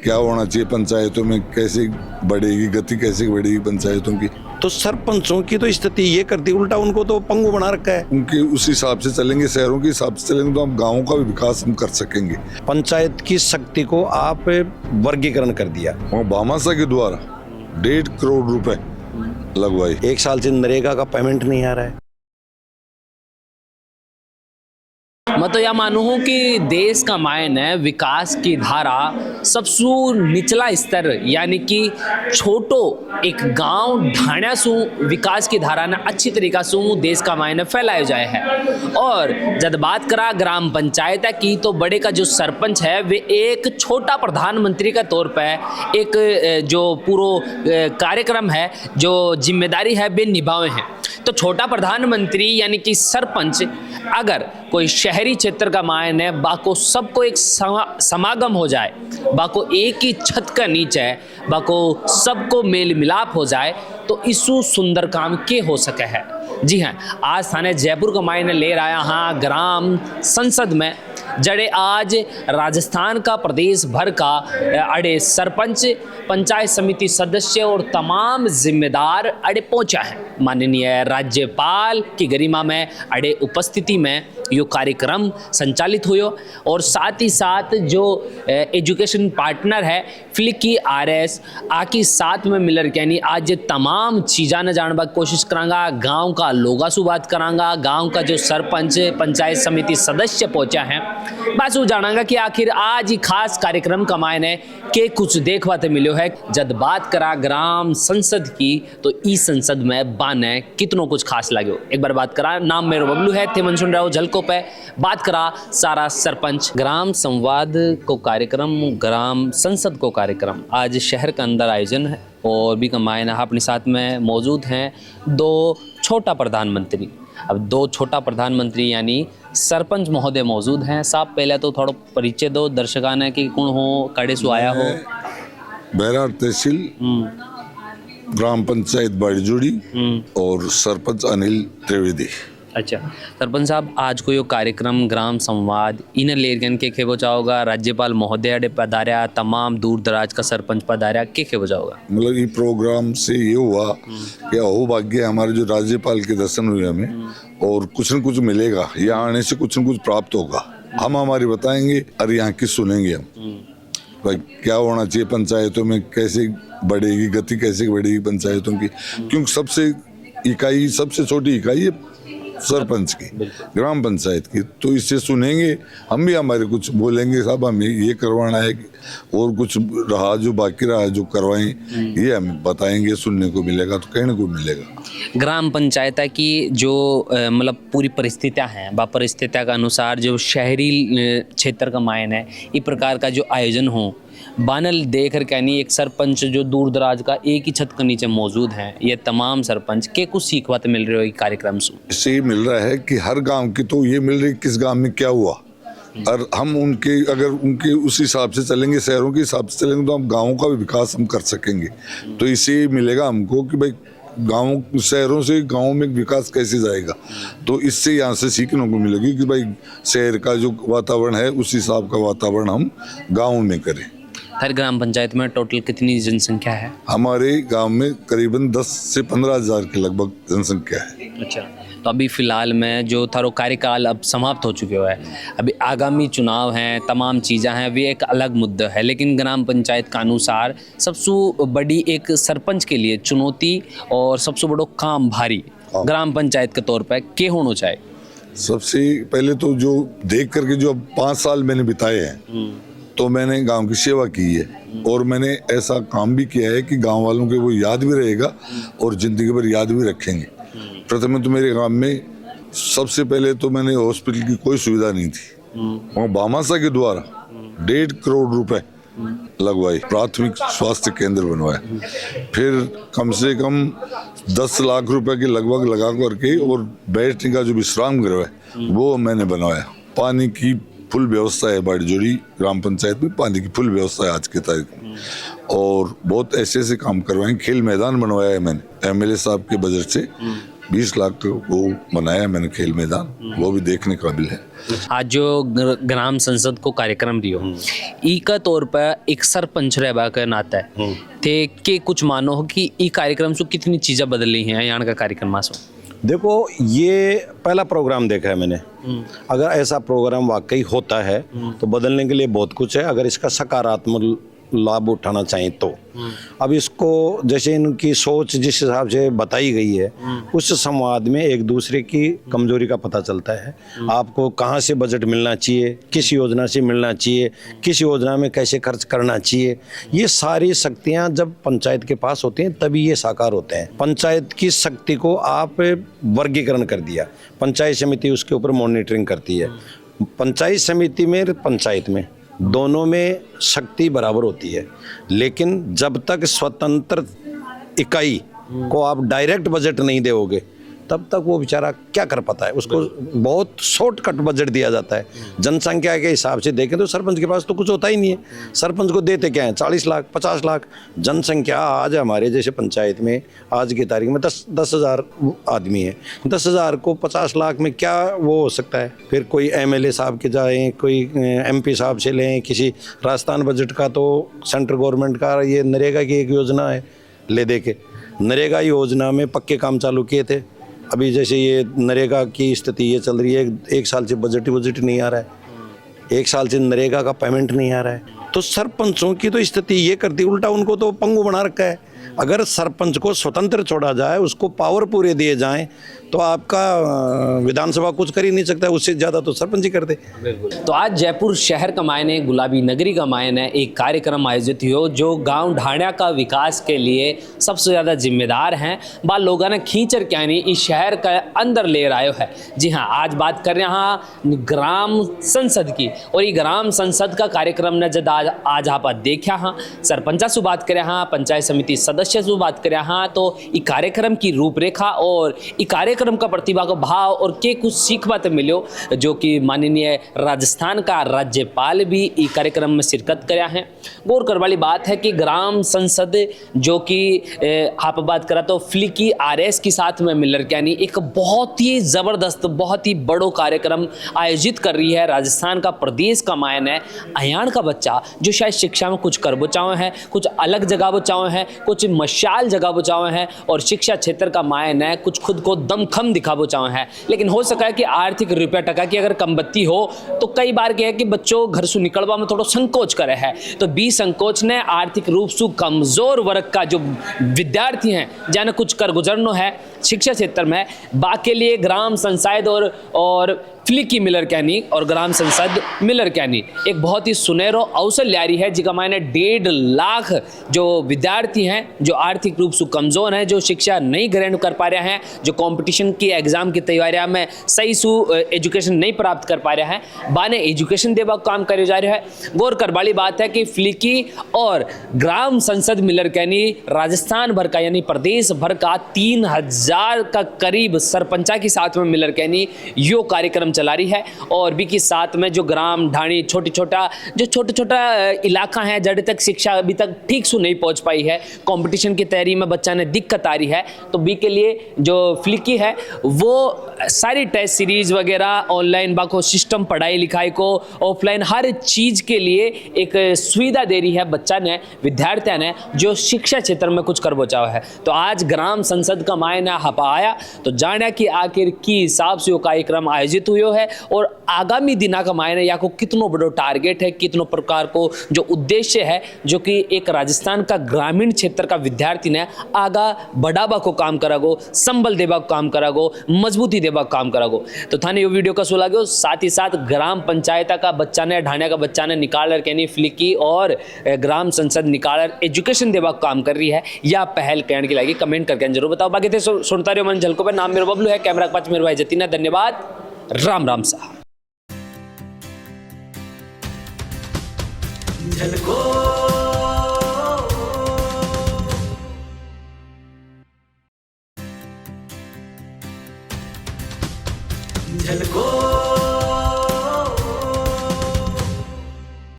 क्या होना चाहिए पंचायतों में, कैसे बढ़ेगी गति, कैसे बढ़ेगी पंचायतों की। तो सरपंचों की तो स्थिति ये करती उल्टा, उनको तो पंगु बना रखा है। उनके उस हिसाब से चलेंगे, शहरों के हिसाब से चलेंगे तो हम गाँव का भी विकास हम कर सकेंगे। पंचायत की शक्ति को आप वर्गीकरण कर दिया। वहाँ भामाशाह के द्वारा 1.5 करोड़ रुपए लगवाए। 1 साल से नरेगा का पेमेंट नहीं आ रहा है। मैं तो यह मानू हूँ कि देश का मायने विकास की धारा सबसे निचला स्तर यानी कि छोटो एक गांव ढाणा सु विकास की धारा ने अच्छी तरीका से देश का मायने फैलाया जाए है। और जब बात करा ग्राम पंचायत की तो बड़े का जो सरपंच है वे एक छोटा प्रधानमंत्री का तौर पर एक जो पूरा कार्यक्रम है जो जिम्मेदारी है वे निभाए हैं। तो छोटा प्रधानमंत्री यानी कि सरपंच अगर कोई शहरी क्षेत्र का मायने बाको सबको एक समागम हो जाए, बाको एक ही छत का नीचे बाको सबको मेल मिलाप हो जाए तो इसु सुंदर काम के हो सके है। जी हाँ, आज थाने जयपुर का मायने ले रहा हाँ ग्राम संसद में जड़े आज राजस्थान का प्रदेश भर का अड़े सरपंच, पंचायत समिति सदस्य और तमाम जिम्मेदार अड़े पहुंचा है। माननीय राज्यपाल की गरिमा में अड़े उपस्थिति में यो कार्यक्रम संचालित हुयो और साथ ही साथ जो एजुकेशन पार्टनर है फ्लिकी आरएस आकी साथ में मिलर यानी आज तमाम चीज़ा न जानने की कोशिश करांगा। गांव का लोगा से बात करांगा, गांव का जो सरपंच पंचायत समिति सदस्य पहुंचा है बस वो जानांगा कि आखिर आज ही खास कार्यक्रम का मायने के कुछ देखवा ते मिलो है। जब बात करा ग्राम संसद की तो ई संसद में बाने कितनों कुछ खास लाग्यो। एक बार बात करा, नाम मेरो बबलू है, थे मन सुन रहे हो झलको पे बात करा सारा सरपंच। ग्राम संवाद को कार्यक्रम, ग्राम संसद को कार्यक्रम आज शहर के अंदर आयोजन है और भी कमायन अपने साथ में मौजूद हैं 2 छोटा प्रधानमंत्री। अब 2 छोटा प्रधानमंत्री यानी सरपंच महोदय मौजूद हैं। साहब पहले तो थोड़ा परिचय दो दर्शकान की कौन हो, कड़े से आया हो। बैरार तहसील ग्राम पंचायत बाड़ीजोड़ी और सरपंच अनिल त्रिवेदी। अच्छा सरपंच साहब, आज को यो कार्यक्रम ग्राम संवाद इन लेरगन के बचाओगा, राज्यपाल महोदय पधारा, तमाम दूर दराज का सरपंच पधारा के बचाओगा। मतलब ये प्रोग्राम से ये हुआ कि अहो भाग्य हमारे जो राज्यपाल के दर्शन हुए हमें और कुछ न कुछ मिलेगा, यहाँ आने से कुछ न कुछ प्राप्त होगा। हम हमारी बताएंगे और यहाँ की सुनेंगे हम भाई क्या होना चाहिए पंचायतों में, कैसे बढ़ेगी गति, कैसे बढ़ेगी पंचायतों की। क्योंकि सबसे इकाई, सबसे छोटी इकाई है सरपंच की, ग्राम पंचायत की। तो इससे सुनेंगे हम भी, हमारे कुछ बोलेंगे साहब हमें ये करवाना है और कुछ रहा जो बाकी रहा जो करवाएं, ये हम बताएंगे, सुनने को मिलेगा तो कहने को मिलेगा। ग्राम पंचायत की जो मतलब पूरी परिस्थितियां हैं बा परिस्थितियों के अनुसार जो शहरी क्षेत्र का मायन है इस प्रकार का जो आयोजन हो बानल देख कर कहनी एक सरपंच जो दूर दराज का एक ही छत के नीचे मौजूद हैं, ये तमाम सरपंच के कुछ सीखवाते मिल रही हो कार्यक्रम से। इससे ये मिल रहा है कि हर गांव की तो ये मिल रही किस गांव में क्या हुआ और हम उनके अगर उनके उस हिसाब से चलेंगे, शहरों के हिसाब से चलेंगे तो हम गाँव का भी विकास हम कर सकेंगे। तो इससे मिलेगा हमको कि भाई गाँव शहरों से गाँव में विकास कैसे जाएगा। तो इससे यहाँ से सीखने को मिलेगी कि भाई शहर का जो वातावरण है उस हिसाब का वातावरण हम गाँव में करें। हर ग्राम पंचायत में टोटल कितनी जनसंख्या है? हमारे गांव में करीबन 10 से 15 हज़ार के लगभग जनसंख्या है। अच्छा, तो अभी फिलहाल में जो थारो कार्यकाल अब समाप्त हो चुके हुए है, अभी आगामी चुनाव हैं, तमाम चीज़ें हैं, वे एक अलग मुद्दा है। लेकिन ग्राम पंचायत के अनुसार सबसे बड़ी एक सरपंच के लिए चुनौती और सबसे बड़ो काम भारी ग्राम पंचायत के तौर पर क्या होना चाहिए? सबसे पहले तो जो देख करके जो 5 साल मैंने बिताए हैं तो मैंने गांव की सेवा की है और मैंने ऐसा काम भी किया है कि गांव वालों के वो याद भी रहेगा और ज़िंदगी भर याद भी रखेंगे। प्रथम तो मेरे गांव में सबसे पहले तो मैंने हॉस्पिटल की कोई सुविधा नहीं थी, वहाँ भामाशाह के द्वारा 1.5 करोड़ रुपए लगवाए, प्राथमिक स्वास्थ्य केंद्र बनवाया। फिर कम से कम 10 लाख रुपए के लगभग लगा करके और बैठने का जो विश्राम गृह है वो मैंने बनवाया। पानी की फुल व्यवस्था है बाड़ीजोड़ी ग्राम पंचायत में, पानी की फुल व्यवस्था है आज के तारीख में। और बहुत ऐसे ऐसे काम करवाए। खेल मैदान बनवाया है मैंने एमएलए साहब के बजट से, 20 लाख तो वो बनाया मैंने खेल मैदान, वो भी देखने काबिल है। आज जो ग्राम संसद को कार्यक्रम दियो ई का तौर पर एक सरपंच रहबा का नाता है थे के कुछ मानो हो कि ई कार्यक्रम से कितनी चीज़ें बदली हैं यहाँ का कार्यक्रम मासो। देखो, ये पहला प्रोग्राम देखा है मैंने। अगर ऐसा प्रोग्राम वाकई होता है तो बदलने के लिए बहुत कुछ है, अगर इसका सकारात्मक लाभ उठाना चाहिए तो। अब इसको जैसे इनकी सोच जिस हिसाब से बताई गई है, उस संवाद में एक दूसरे की कमजोरी का पता चलता है। आपको कहाँ से बजट मिलना चाहिए, किस योजना से मिलना चाहिए, किस योजना में कैसे खर्च करना चाहिए, ये सारी शक्तियाँ जब पंचायत के पास होती हैं तभी ये साकार होते हैं। पंचायत की शक्ति को आप वर्गीकरण कर दिया, पंचायत समिति उसके ऊपर मॉनिटरिंग करती है। पंचायत समिति में पंचायत में दोनों में शक्ति बराबर होती है, लेकिन जब तक स्वतंत्र इकाई को आप डायरेक्ट बजट नहीं दोगे तब तक वो बेचारा क्या कर पाता है। उसको बहुत शॉर्टकट बजट दिया जाता है। जनसंख्या के हिसाब से देखें तो सरपंच के पास तो कुछ होता ही नहीं है। सरपंच को देते क्या है, 40 लाख 50 लाख जनसंख्या। आज हमारे जैसे पंचायत में आज की तारीख में 10,000 आदमी है, 10,000 को 50 लाख में क्या वो हो सकता है। फिर कोई MLA साहब के जाएँ, कोई MP साहब से लें, किसी राजस्थान बजट का तो सेंट्रल गवर्नमेंट का ये नरेगा की एक योजना है ले दे के, नरेगा योजना में पक्के काम चालू किए थे। अभी जैसे ये नरेगा की स्थिति ये चल रही है, एक साल से बजट नहीं आ रहा है, एक साल से नरेगा का पेमेंट नहीं आ रहा है। तो सरपंचों की तो स्थिति ये करती, उल्टा उनको तो पंगु बना रखा है। अगर सरपंच को स्वतंत्र छोड़ा जाए, उसको पावर पूरे दिए जाएं, तो आपका विधानसभा कुछ कर ही नहीं सकता, उससे ज़्यादा तो सरपंच ही कर दे। तो आज जयपुर शहर का मायने, गुलाबी नगरी का मायने एक कार्यक्रम आयोजित हो जो गांव ढाणिया का विकास के लिए सबसे ज़्यादा जिम्मेदार हैं। बाल लोगों ने खींचर क्या नहीं इस शहर का अंदर ले आयो है। जी हाँ, आज बात कर रहे हैं ग्राम संसद की, और ये ग्राम संसद का कार्यक्रम ने जब आज आप देखा हाँ, सरपंचा से बात करें हाँ, पंचायत समिति सदस्य से बात करें हाँ, तो ये कार्यक्रम की रूपरेखा और ये कार्यक्रम का प्रतिभा का भाव और के कुछ सीख बात मिलो, जो कि माननीय राजस्थान का राज्यपाल भी इस कार्यक्रम में शिरकत कराया है। गौर कर वाली बात है कि ग्राम संसद जो कि आप बात करा तो फ्लिकी RS के साथ में मिलकर यानी एक बहुत ही ज़बरदस्त, बहुत ही बड़ो कार्यक्रम आयोजित कर रही है राजस्थान का प्रदेश का मायन है। अयाण का बच्चा जो शायद शिक्षा में कुछ कर बचाओ है, कुछ अलग जगह बचाओ है, कुछ मशाल जगह बचाओ है, और शिक्षा क्षेत्र का मायन है कुछ खुद को दमखम दिखा बचाओ है। लेकिन हो सका है कि आर्थिक रुपया टका की अगर कमबत्ती हो तो कई बार क्या है कि बच्चों घर से निकलवा में थोड़ा संकोच करे है। तो बी संकोच ने आर्थिक रूप से कमजोर वर्ग का जो विद्यार्थी हैं जाने कुछ कर गुजरनो है शिक्षा क्षेत्र में, बाकी लिए ग्राम संसद और फ्लिकी मिलर कैनी और ग्राम संसद मिलर कैनी एक बहुत ही सुनहरो अवसर ला रही है, जिसका मायने 1.5 लाख जो विद्यार्थी हैं, जो आर्थिक रूप से कमजोर हैं, जो शिक्षा नहीं ग्रहण कर पा रहे हैं, जो कंपटीशन की एग्जाम की तैयारियां में सही एजुकेशन नहीं प्राप्त कर पा रहे हैं, बाने एजुकेशन देवा काम करे जा रहा है। गौर कर वाली बात है कि फ्लिकी और ग्राम संसद मिलर कैनी राजस्थान भर का यानी प्रदेश भर का 3000 का करीब सरपंचा के साथ में मिलर कैनी यो कार्यक्रम चला रही है। और भी के साथ में जो ग्राम ढाणी छोटा इलाका है जड़ तक शिक्षा अभी तक ठीक से नहीं पहुंच पाई है, कंपटीशन की तैयारी में बच्चा ने दिक्कत आ रही है, तो बी के लिए जो फ्लिकी है वो सारी टेस्ट सीरीज वगैरह ऑनलाइन बाको सिस्टम पढ़ाई लिखाई को ऑफलाइन हर चीज के लिए एक सुविधा दे रही है बच्चा ने, विद्यार्थियों ने जो शिक्षा क्षेत्र में कुछ कर बचाव है। तो आज ग्राम संसद का मायना हपा आया तो जाने की आखिर की हिसाब से वो कार्यक्रम आयोजित हुए है और आगामी दिना का मायने या को कितनो बड़ो टारगेट है, कितनो प्रकार को जो उद्देश्य है, जो कि एक राजस्थान का ग्रामीण क्षेत्र का विद्यार्थी ने आगा बढ़ावा को काम करागो, संबल देवा को काम करागो, मजबूती देवा को काम करागो। तो थाने ये वीडियो का सो लागो, साथ ही साथ ग्राम पंचायत का बच्चा ने ढाणिया का बच्चा ने निकाल कहनी फ्लिकी और ग्राम संसद निकाल एजुकेशन देवा को काम कर रही है या पहल कहने की लगी, कमेंट करके जरूर बताओ। बाकी थे सुनता रहो मन झलको पे। नाम मेरा बबलू है, कैमरा के पास मेरे भाई जतीना। धन्यवाद। राम राम सा। झलको